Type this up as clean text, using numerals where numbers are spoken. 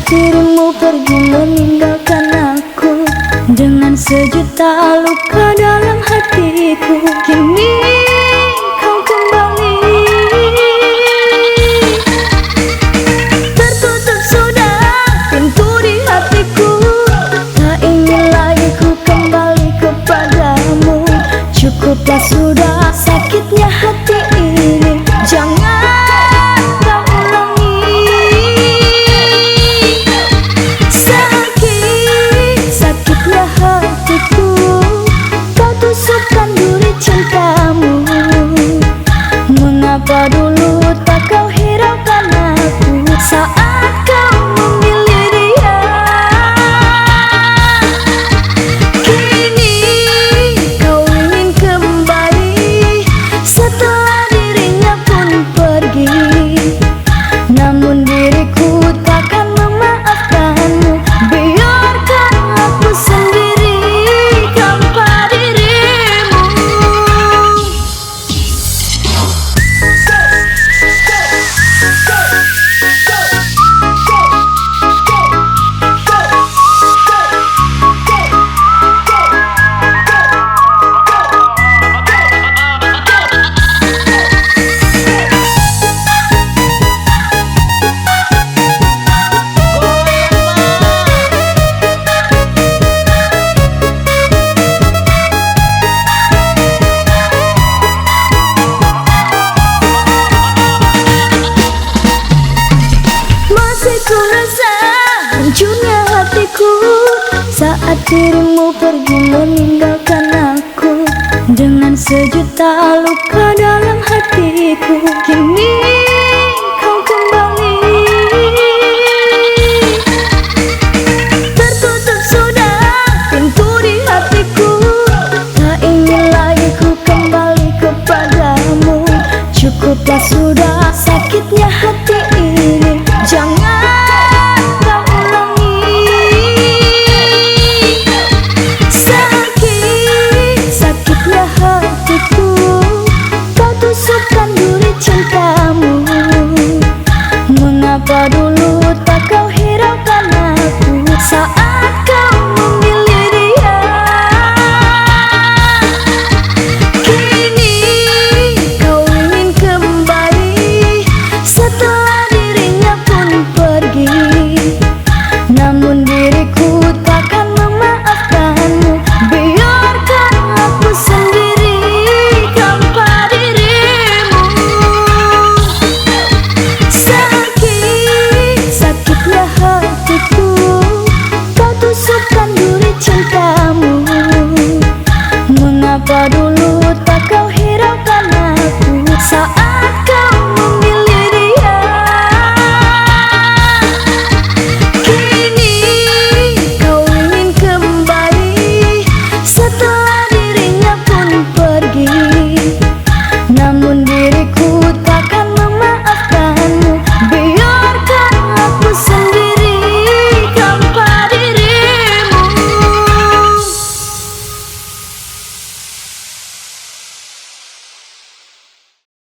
dirimu pergi meninggalkan aku dengan sejuta luka dalam hatiku. Kini kau kembali, tertutup sudah pintu di hatiku. Tak ingin lagi ku kembali kepadamu. Cukuplah sudah sakitnya hati ini, jangan kau ulangi. Sakitnya hatiku, kau tusukkan duri cintamu. Mengapa dulu tak kau hiraukan aku saat kau memilih dia? Kini kau ingin kembali setelah dirinya pun pergi. Namun diriku takkan memaafkanmu. Biarkan aku sendiri tanpa dirimu. Ku rasa hancurnya hatiku saat dirimu pergi meninggalkan aku dengan sejuta luka dalam hatiku. Kini kau kembali, tertutup sudah pintu di hatiku. Tak ingin lagi ku kembali kepadamu. Cukuplah sudah sakitnya hati ini, jangan cintamu. Mengapa dulu tak kau hiraukan aku saat kau memilih dia? Kini kau ingin kembali setelah dirinya pun pergi. Namun diriku takkan memaafkanmu. Biarkan aku sendiri tanpa dirimu. Sakitnya hatiku, kau tusukkan duri cintamu. Mengapa dulu